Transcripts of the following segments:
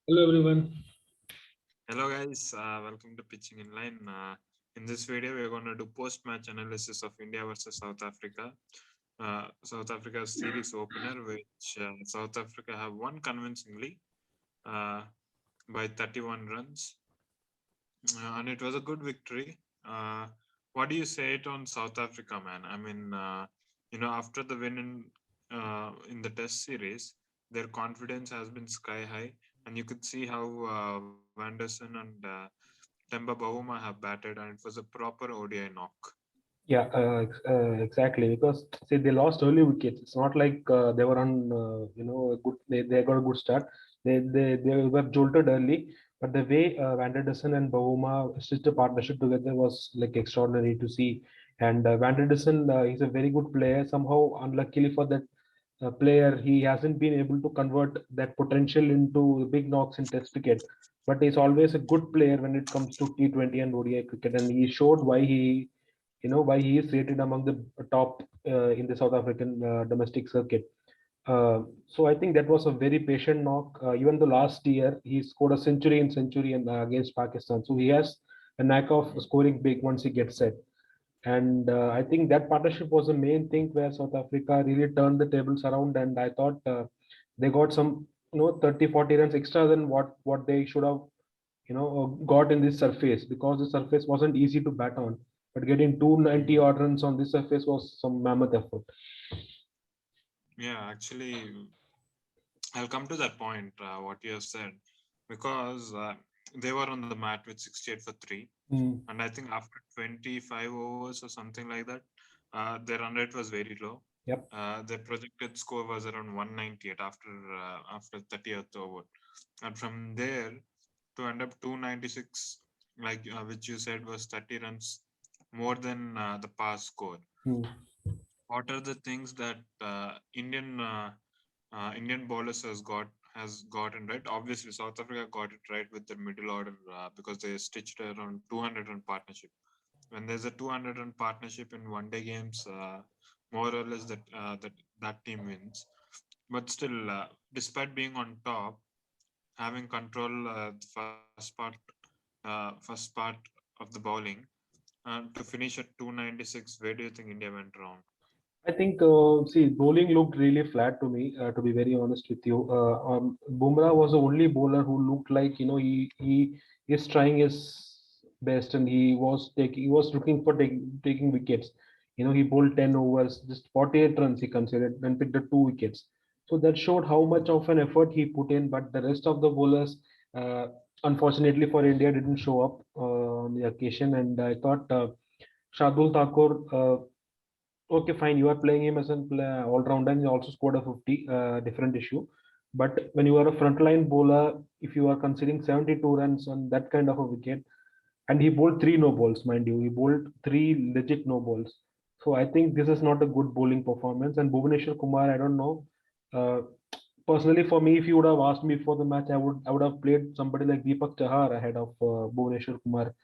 Hello everyone. Hello guys, welcome to Pitching in Line. In this video, we're going to do post-match analysis of India versus South Africa. South Africa's series opener, which South Africa have won convincingly uh, by 31 runs, and it was a good victory. What do you say it on South Africa, man? I mean, after the win in the Test series, their confidence has been sky high, and you could see how Vanderson and Temba Bavuma have batted, and it was a proper ODI knock. Yeah, exactly. Because see, they lost early wickets. It's not like they were on, a good. They got a good start. They were jolted early, but the way Van der Dussen and Bavuma stitched a partnership together was like extraordinary to see. And Van der Dussen, he's a very good player. Somehow, unluckily for that player, he hasn't been able to convert that potential into big knocks in Test cricket. But he's always a good player when it comes to T20 and ODI cricket, and he showed why why he is rated among the top in the South African domestic circuit. So I think that was a very patient knock. Even the last year, he scored a century against Pakistan. So he has a knack of scoring big once he gets set. And I think that partnership was the main thing where South Africa really turned the tables around. And I thought they got some, 30, 40 runs extra than what they should have got in this surface, because the surface wasn't easy to bat on. But getting 290 Mm. odd runs on this surface was some mammoth effort. Yeah, actually, I'll come to that point, what you have said, because they were on the mat with 68 for 3. Mm. And I think after 25 overs or something like that, their run rate was very low. Yep. Their projected score was around 198 after 30th over. And from there to end up 296, like which you said was 30 runs more than the past score. Mm. What are the things that Indian bowlers has gotten right? Obviously, South Africa got it right with their middle order because they stitched around 200 run partnership. When there's a 200 run partnership in one day games, more or less that team wins. But still, despite being on top, having control the first part of the bowling, to finish at 296, where do you think India went wrong? I think, see, bowling looked really flat to me, to be very honest with you. Bumrah was the only bowler who looked like, he is trying his best, and he was looking for taking wickets. He bowled 10 overs, just 48 runs he considered, and picked up 2 wickets. So that showed how much of an effort he put in, but the rest of the bowlers, uh, unfortunately for India, didn't show up on the occasion. And I thought Shardul Thakur, okay, fine. You are playing him as an all rounder, and he also scored a 50. Different issue. But when you are a frontline bowler, if you are considering 72 runs on that kind of a wicket, and he bowled three no balls, mind you, he bowled three legit no balls. So I think this is not a good bowling performance. And Bhuvaneshwar Kumar, I don't know. Uh, Personally, for me, if you would have asked me for the match, I would have played somebody like Deepak Chahar ahead of Bhuvaneshwar Kumar,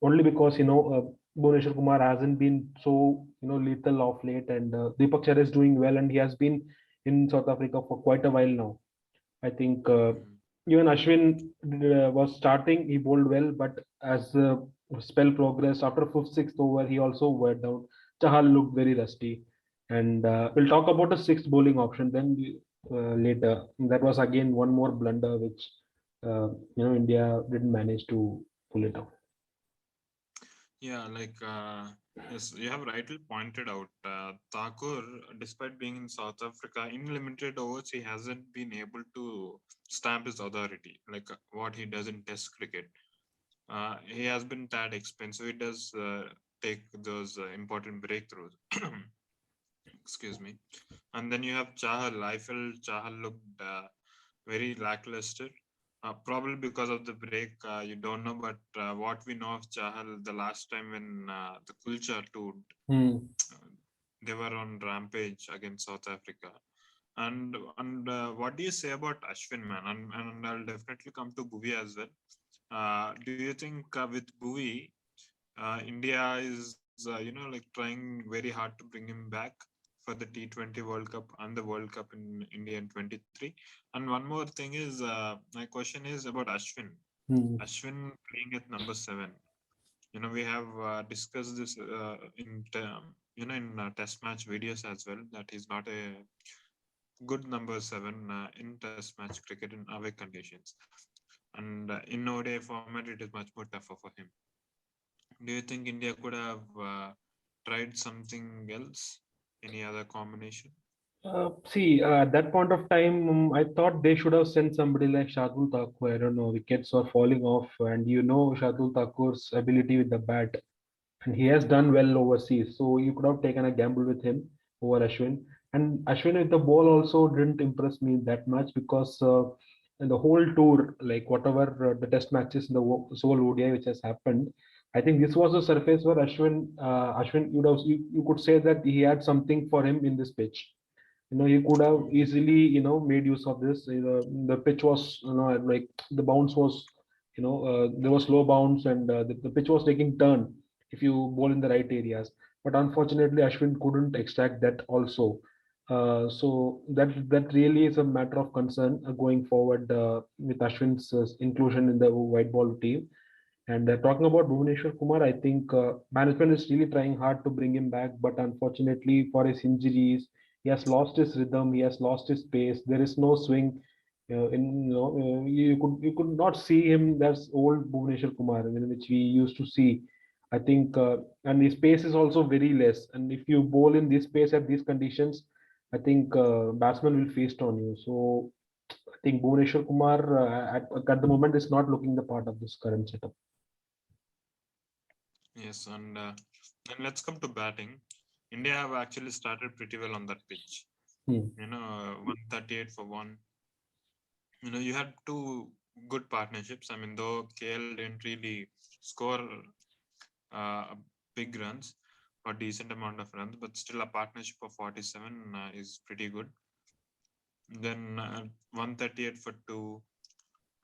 only because Bhuvneshwar Kumar hasn't been so lethal of late, and Deepak Chahar is doing well, and he has been in South Africa for quite a while now. I think Mhm. even Ashwin was starting, he bowled well, but as the spell progressed after fifth, sixth over, he also went down. Chahal looked very rusty, and we'll talk about the sixth bowling option then later. That was again one more blunder which India didn't manage to pull it off. Yeah, yes, you have rightly pointed out. Thakur, despite being in South Africa, in limited overs, he hasn't been able to stamp his authority, like what he does in Test cricket. He has been that expensive. He does take those important breakthroughs. Excuse me. And then you have Chahal. I felt Chahal looked very lackluster. Probably because of the break, you don't know. But what we know of Chahal, the last time when the Kulchar toured, Hmm. uh, they were on rampage against South Africa. And what do you say about Ashwin, man? And I'll definitely come to Bhuvi as well. Do you think with Bhuvi, India is trying very hard to bring him back? for the T20 World Cup and the World Cup in India in 23. And one more thing is, my question is about Ashwin. Hmm. Ashwin playing at number 7. We have discussed this in test match videos as well, that he's not a good number 7 in test match cricket in away conditions. And in ODI format, it is much more tougher for him. Do you think India could have tried something else? Any other combination? See, at that point of time, I thought they should have sent somebody like Shardul Thakur. I don't know, wickets were falling off, and you know Shardul Thakur's ability with the bat, and he has done well overseas. So you could have taken a gamble with him over Ashwin. And Ashwin with the ball also didn't impress me that much because in the whole tour, like whatever the test matches in the sole ODI which has happened, I think this was the surface where Ashwin, you could say that he had something for him in this pitch. He could have Mm. easily made use of this. The pitch was, like the bounce was, there was slow bounce, and the pitch was taking turn if you bowl in the right areas. But unfortunately Ashwin couldn't extract that also. So that really is a matter of concern going forward with Ashwin's inclusion in the white ball team. And talking about Bhuvaneshwar Kumar, I think management is really trying hard to bring him back, but unfortunately for his injuries, he has lost his rhythm, he has lost his pace. There is no swing. You could not see him as old Bhuvaneshwar Kumar, which we used to see. I think, and his pace is also very less. And if you bowl in this pace at these conditions, I think batsman will feast on you. So I think Bhuvaneshwar Kumar at the moment is not looking the part of this current setup. Yes, and then let's come to batting. India have actually started pretty well on that pitch. Hmm. 138 for one. You had two good partnerships. I mean, though KL didn't really score big runs or decent amount of runs, but still a partnership of 47 is pretty good. Then 138 for two.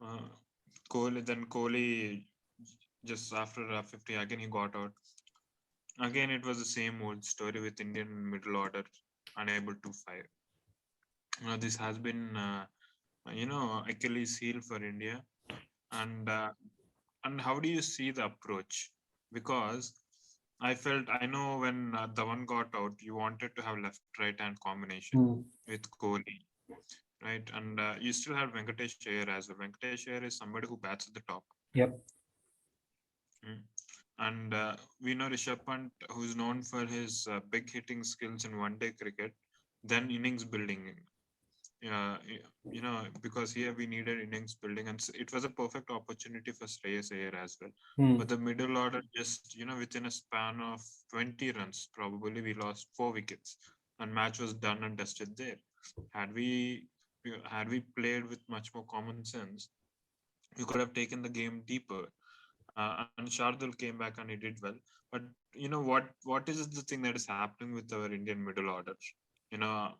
Uh, Kohli just after 50 again he got out. Again, it was the same old story with Indian middle order unable to fire. This has been Achilles heel for India, and how do you see the approach? Because I know when the one got out, you wanted to have left right hand combination Hmm. with Kohli, right? And you still have Venkatesh Iyer as well. Venkatesh Iyer is somebody who bats at the top. Yep. Mm. And we know Rishabh Pant, who's known for his big hitting skills in one-day cricket, then innings building. Because here we needed innings building, and it was a perfect opportunity for Shreyas Iyer as well. Hmm. But the middle order just, within a span of 20 runs, probably we lost 4 wickets, and match was done and dusted there. Had we played with much more common sense, we could have taken the game deeper. And Shardul came back and he did well. But what is the thing that is happening with our Indian middle order? You know,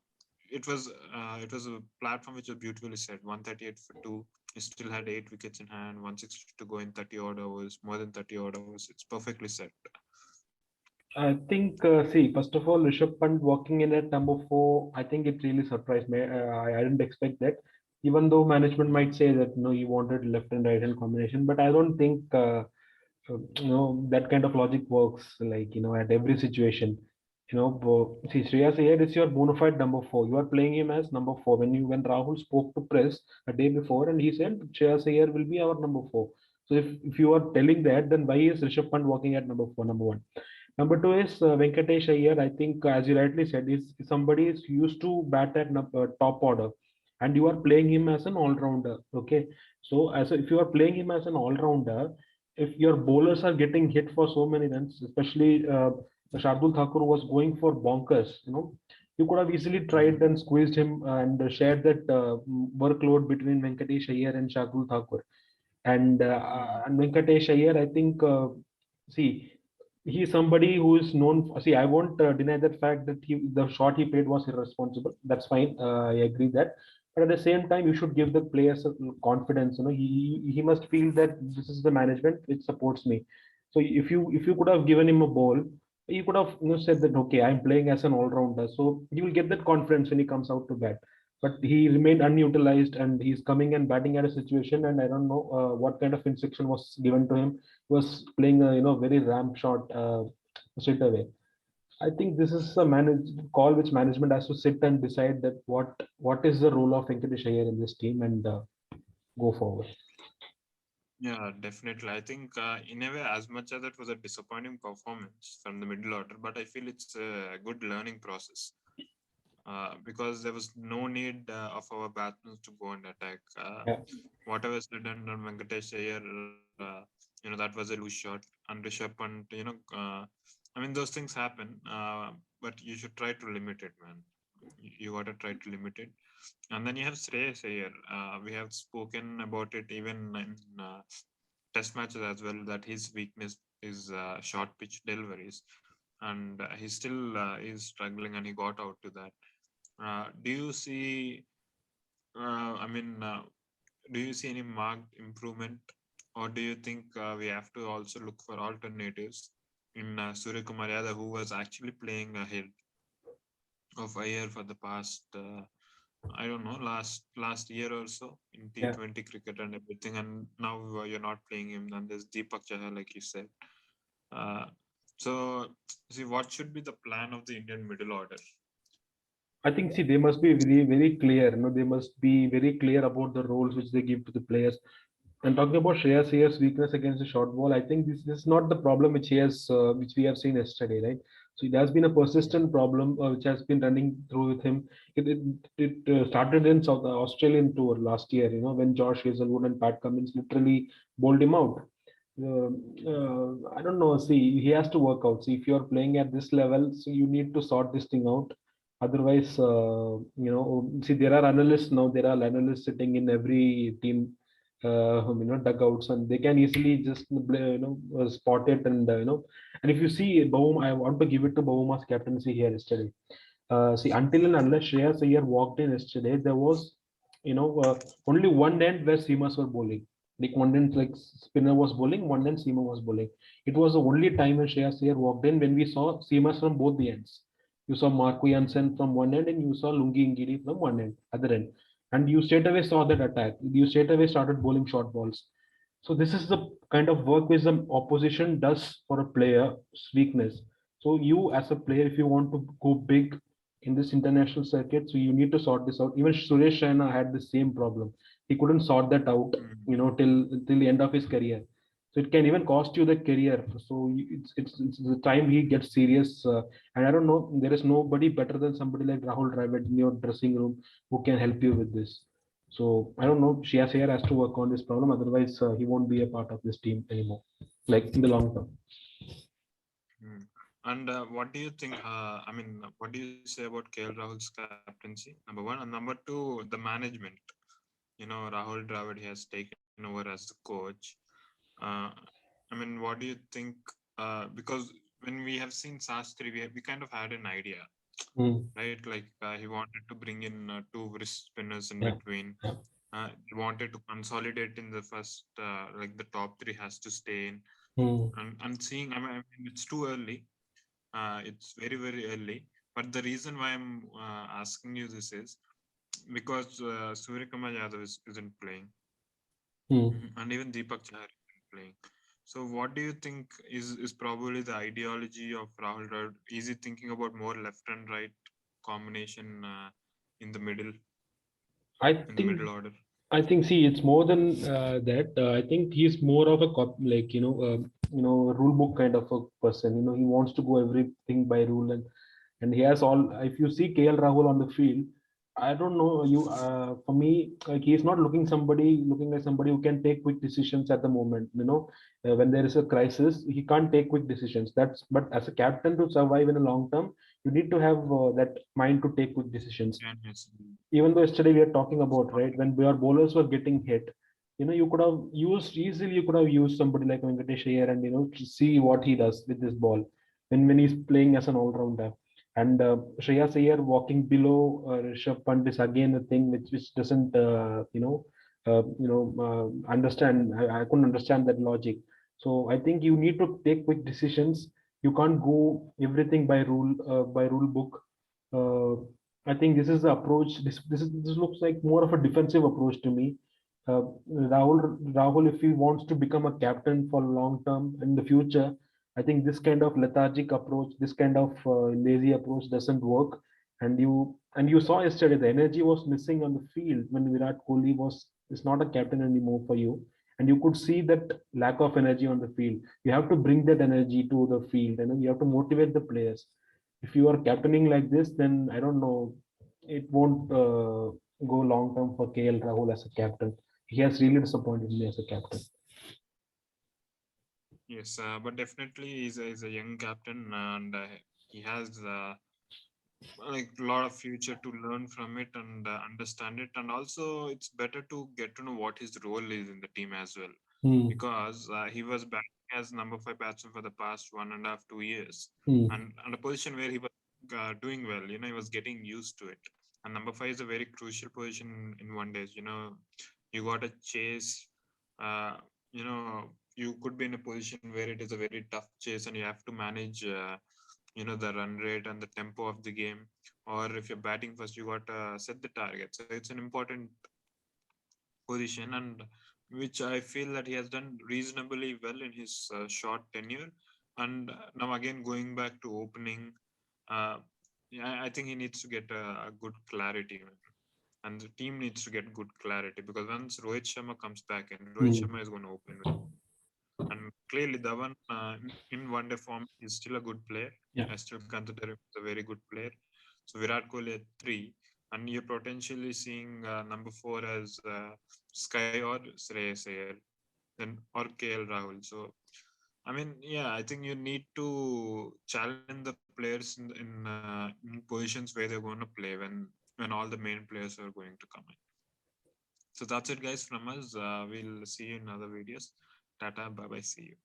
it was a platform which was beautifully set. 138 for two. He still had 8 wickets in hand. 160 to go in 30 odd overs. More than 30 odd overs. It's perfectly set. I think, see, first of all, Rishabh Pant walking in at number four, I think it really surprised me. I didn't expect that. Even though management might say that you wanted left and right hand combination, but I don't think that kind of logic works. Like at every situation, see, Shreyas Iyer is your bona fide number four. You are playing him as number four. When Rahul spoke to press a day before, and he said Shreyas Iyer will be our number four. So if you are telling that, then why is Rishabh Pant walking at number four? Number one. Number two is Venkatesh Iyer. I think, as you rightly said, is somebody is used to bat at top order, and you are playing him as an all-rounder. Okay, so if you are playing him as an all-rounder, if your bowlers are getting hit for so many runs, especially Shardul Thakur was going for bonkers, you could have easily tried and squeezed him and shared that workload between Venkatesh Iyer and Shardul Thakur. And Venkatesh Iyer, I think, see, he is somebody who is known. See, I won't deny that fact that the shot he played was irresponsible. That's fine. I agree that. But at the same time, you should give the players confidence. He must feel that this is the management which supports me. So if you could have given him a ball, You could have said that, okay, I'm playing as an all-rounder, so he will get that confidence when he comes out to bat. But he remained unutilized, and he's coming and batting at a situation, and I don't know what kind of instruction was given to him. He was playing a very ramp shot straight away. I think this is a call which management has to sit and decide that what is the role of Venkatesh Iyer in this team, and go forward. Yeah, definitely. I think in a way, as much as it was a disappointing performance from the middle order, but I feel it's a good learning process because there was no need of our batsmen to go and attack. Yeah, Whatever said done on Venkatesh Iyer, that was a loose shot. And Rishabh Pant, I mean, those things happen, but you should try to limit it, man. You got to try to limit it. And then you have Shreyas Iyer. We have spoken about it even in test matches as well, that his weakness is short pitch deliveries. And he still is struggling and he got out to that. Do you see, I mean, do you see any marked improvement, or do you think we have to also look for alternatives in Surya Kumar Yadav, who was actually playing ahead of Iyer for the past, I don't know, last year or so in yeah. T20 cricket and everything, and now you're not playing him. And there's Deepak Chahar, like you said. Uh, so, see, what should be the plan of the Indian middle order? I think, see, they must be very, very clear. They must be very clear about the roles which they give to the players. And talking about Shreyas Iyer's weakness against the short ball, I think this is not the problem which which we have seen yesterday, right? So it has been a persistent problem which has been running through with him. It started in South Australian tour last year, when Josh Hazelwood and Pat Cummins literally bowled him out. I don't know. See, he has to work out. See, if you're playing at this level, so you need to sort this thing out. Otherwise, see, there are analysts now. There are analysts sitting in every team, dugouts, and they can easily just spot it. And and if you see Bohm, I want to give it to Bohuma's captaincy here yesterday. See, until and unless Shreyas Iyer walked in yesterday, there was, only one end where seamers were bowling. Like one end, like spinner was bowling, one end seamer was bowling. It was the only time when Shreyas Iyer walked in when we saw seamers from both the ends. You saw Marco Jansen from one end, and you saw Lungi Ngiri from one end, other end. And you straight away saw that attack. You straight away started bowling short balls. So this is the kind of work which the opposition does for a player's weakness. So you as a player, if you want to go big in this international circuit, so you need to sort this out. Even Suresh Raina had the same problem. He couldn't sort that out, Mm. till the end of his career. So it can even cost you the career. So it's the time he gets serious. And I don't know, there is nobody better than somebody like Rahul Dravid in your dressing room who can help you with this. So I don't know. Shreya Iyer has to work on this problem. Otherwise, he won't be a part of this team anymore, like in the long term. Mm. And what do you think? I mean, what do you say about KL Rahul's captaincy? Number one, and number two, the management. Rahul Dravid he has taken over as the coach. Uh, I mean, what do you think? Because when we have seen Sastri, we kind of had an idea, Mm, right? Like he wanted to bring in two wrist spinners in yeah, between. yeah. He wanted to consolidate in the first, like the top three has to stay in. Mm, And seeing, I mean, it's too early. It's very, very early. But the reason why I'm asking you this is because Surya Kumar Yadav isn't playing, mm. and even Deepak Chahar isn't playing. So, what do you think is probably the ideology of Rahul Dravid? Is he thinking about more left and right combination in the middle, I in the think middle order? see, it's more than that. I think he's more of a like rule book kind of a person. He wants to go everything by rule, and he has all. If you see KL Rahul on the field, I don't know you. For me, like he's not looking like somebody who can take quick decisions at the moment. When there is a crisis, he can't take quick decisions. But as a captain to survive in a long term, you need to have that mind to take quick decisions. Can you see? Even though yesterday we are talking about, right, when our bowlers were getting hit, you could have used somebody like Venkatesh Iyer, and to see what he does with this ball when he's playing as an all-rounder. And Shreyas Iyer walking below Rishabh Pant is again a thing which doesn't understand. I couldn't understand that logic. So I think you need to take quick decisions. You can't go everything by rule book. uh, I think this is the approach. This looks like more of a defensive approach to me. uh, Rahul, if he wants to become a captain for long term in the future, I think this kind of lethargic approach, this kind of lazy approach doesn't work. And you saw yesterday the energy was missing on the field when Virat Kohli was is not a captain anymore for you, and you could see that lack of energy on the field. You have to bring that energy to the field, and you have to motivate the players. If you are captaining like this, then I don't know, it won't go long term for KL Rahul as a captain. He has really disappointed me as a captain. Yes, but definitely he's a young captain, and he has like a lot of future to learn from it and understand it. And also, it's better to get to know what his role is in the team as well, Hmm. because he was batting as number five batsman for the past 1.5 2 years, Hmm. and a position where he was doing well. He was getting used to it. And number five is a very crucial position in one days. You got to chase. Uh, you could be in a position where it is a very tough chase, and you have to manage. The run rate and the tempo of the game. Or if you're batting first, you got to set the target. So it's an important position, and which I feel that he has done reasonably well in his short tenure. And now again going back to opening, uh, yeah, I think he needs to get a good clarity, man. And the team needs to get good clarity, because once Rohit Sharma comes back, and Rohit Hmm. Sharma is going to open. And clearly, Dhawan in one day form is still a good player. Yeah. I still consider him as a very good player. So Virat Kohli at three, and you're potentially seeing number four as Sky or Shreyas Iyer, then or KL Rahul. So I mean, yeah, I think you need to challenge the players in positions where they're going to play when all the main players are going to come in. So that's it, guys, from us. We'll see you in other videos. Tata, bye bye, see you.